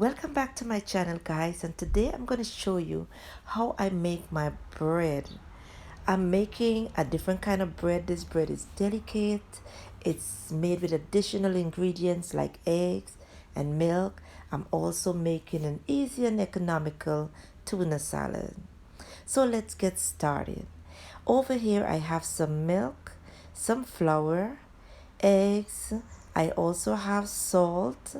Welcome back to my channel, guys, and today I'm going to show you how I make my bread. I'm making a different kind of bread. This bread is delicate. It's made with additional ingredients like eggs and milk. I'm also making an easy and economical tuna salad. So let's get started. Over here I have some milk, some flour, eggs. I also have salt,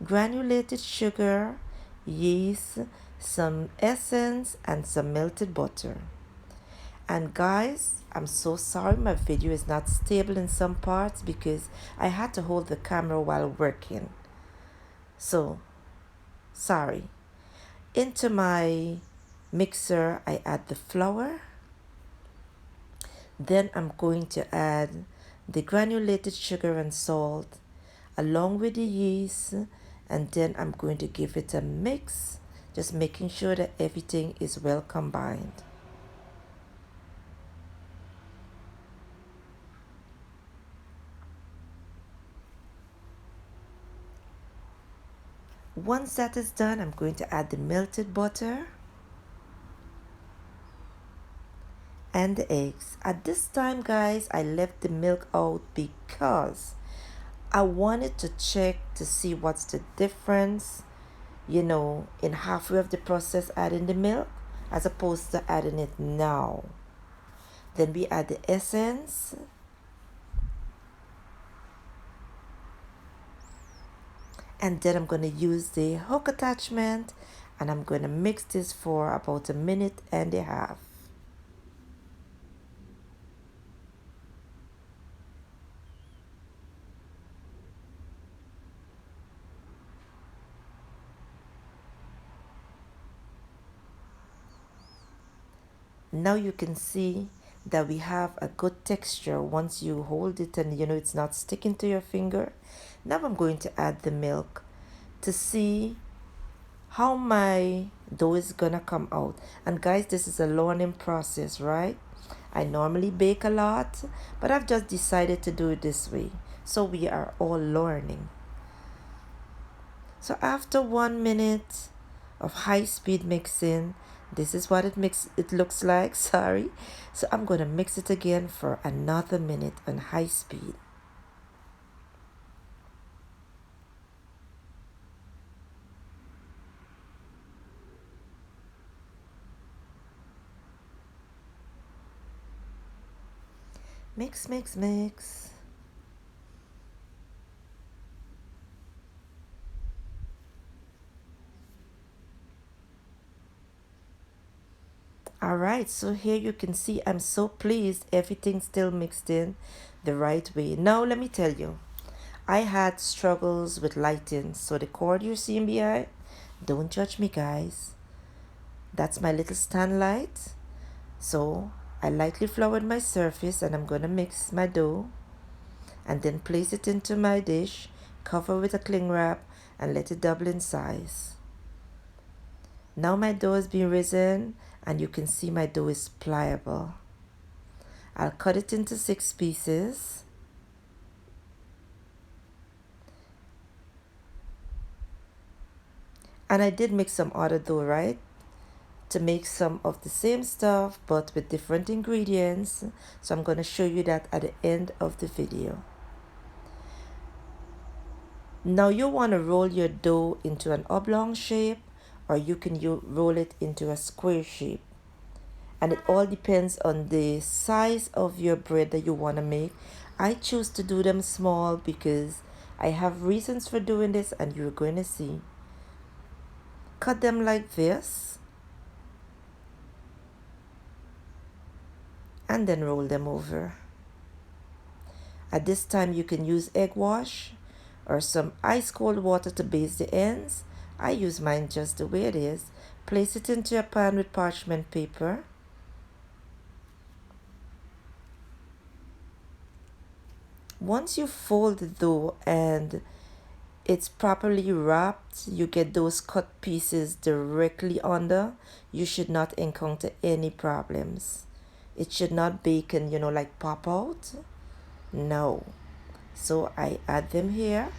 granulated sugar, yeast, some essence, and some melted butter. And guys, I'm so sorry my video is not stable in some parts because I had to hold the camera while working. So, sorry. Into my mixer, I add the flour. Then I'm going to add the granulated sugar and salt along with the yeast, and then I'm going to give it a mix, just making sure that everything is well combined. Once that is done, I'm going to add the melted butter and the eggs. At this time, guys, I left the milk out because I wanted to check to see what's the difference, in halfway of the process adding the milk as opposed to adding it now. Then we add the essence. And then I'm going to use the hook attachment and I'm going to mix this for about 1.5 minutes. Now you can see that we have a good texture once you hold it and it's not sticking to your finger. Now I'm going to add the milk to see how my dough is gonna come out. And guys, this is a learning process, right? I normally bake a lot, but I've just decided to do it this way. So we are all learning. So after 1 minute of high-speed mixing, this is what it looks like. Sorry. So I'm going to mix it again for another minute on high speed. Mix, mix, mix. Alright, so here you can see I'm so pleased everything's still mixed in the right way. Now let me tell you, I had struggles with lighting, so the cord you're seeing behind, don't judge me guys. That's my little stand light. So I lightly floured my surface and I'm going to mix my dough and then place it into my dish, cover with a cling wrap and let it double in size. Now my dough has been risen and you can see my dough is pliable. I'll cut it into 6 pieces. And I did make some other dough, right? To make some of the same stuff but with different ingredients. So I'm going to show you that at the end of the video. Now you want to roll your dough into an oblong shape, or you can roll it into a square shape. And it all depends on the size of your bread that you want to make. I choose to do them small because I have reasons for doing this and you're going to see. Cut them like this. And then roll them over. At this time you can use egg wash or some ice cold water to base the ends. I use mine just the way it is. Place it into a pan with parchment paper. Once you fold the dough and it's properly wrapped, you get those cut pieces directly under. You should not encounter any problems. It should not bake and like pop out. No. So I add them here.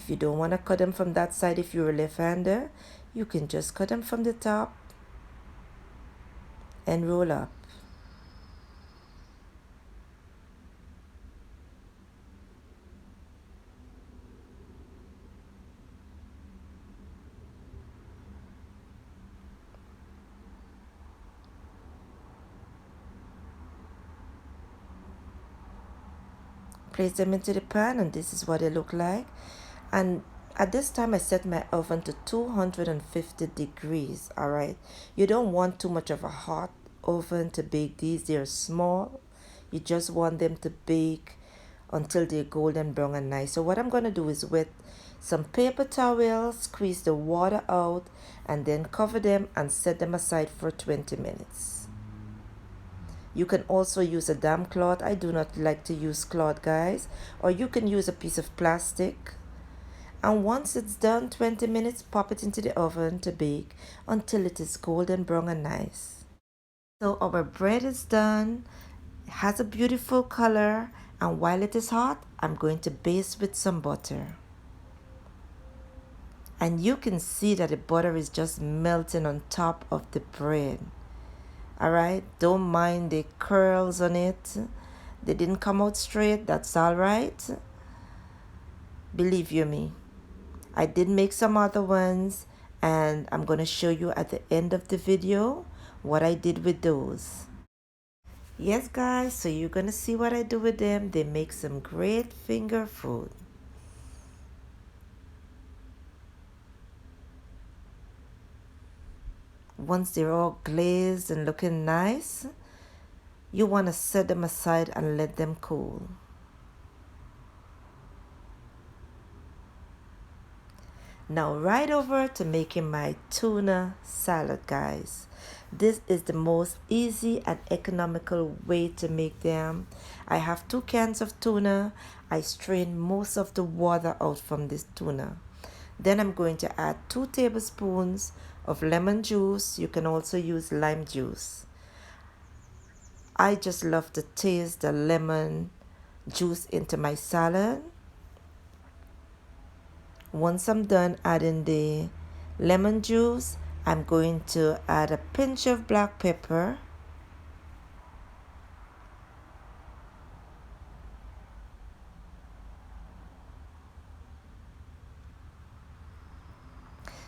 If you don't want to cut them from that side, if you're a left-hander, you can just cut them from the top and roll up. Place them into the pan, and this is what they look like. And at this time I set my oven to 250 degrees. All right, you don't want too much of a hot oven to bake these. They're small. You just want them to bake until they're golden brown and nice. So what I'm going to do is with some paper towel, squeeze the water out, and then cover them and set them aside for 20 minutes. You can also use a damp cloth. I do not like to use cloth, guys. Or you can use a piece of plastic. And once it's done, 20 minutes, pop it into the oven to bake until it is golden brown and nice. So our bread is done. It has a beautiful color. And while it is hot, I'm going to baste with some butter. And you can see that the butter is just melting on top of the bread. Alright, don't mind the curls on it. They didn't come out straight, that's alright. Believe you me. I did make some other ones, and I'm going to show you at the end of the video what I did with those. Yes guys, so you're going to see what I do with them. They make some great finger food. Once they're all glazed and looking nice, you want to set them aside and let them cool. Now right over to making my tuna salad, guys. This is the most easy and economical way to make them. I have 2 cans of tuna. I strain most of the water out from this tuna. Then I'm going to add 2 tablespoons of lemon juice. You can also use lime juice. I just love to taste the lemon juice into my salad. Once I'm done adding the lemon juice, I'm going to add a pinch of black pepper,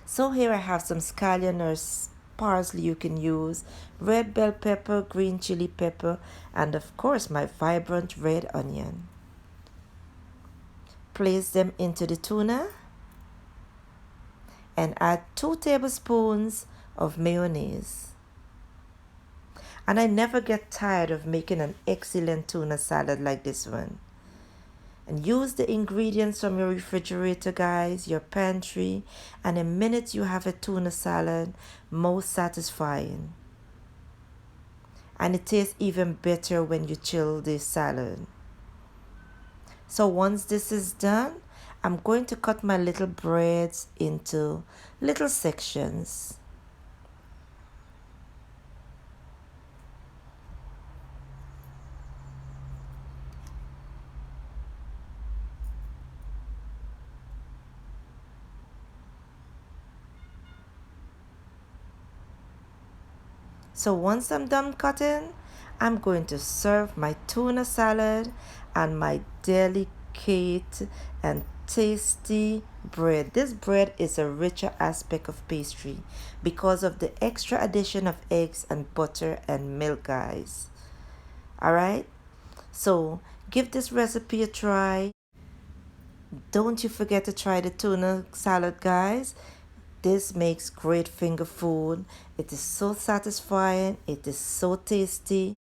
so here I have some scallion or parsley you can use, red bell pepper, green chili pepper, and of course my vibrant red onion. Place them into the tuna and add 2 tablespoons of mayonnaise. And I never get tired of making an excellent tuna salad like this one. And use the ingredients from your refrigerator, guys, your pantry, and in minutes you have a tuna salad, most satisfying. And it tastes even better when you chill this salad. So once this is done, I'm going to cut my little breads into little sections. So once I'm done cutting, I'm going to serve my tuna salad and my delicate and tasty bread. This bread is a richer aspect of pastry because of the extra addition of eggs and butter and milk, guys. Alright, so give this recipe a try. Don't you forget to try the tuna salad, guys. This makes great finger food. It is so satisfying. It is so tasty.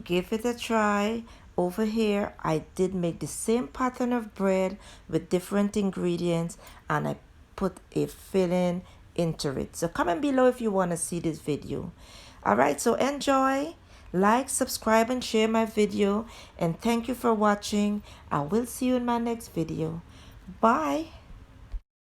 Give it a try. Over here, I did make the same pattern of bread with different ingredients, and I put a filling into it. So comment below if you want to see this video. Alright, so enjoy. Like, subscribe, and share my video. And thank you for watching. I will see you in my next video. Bye.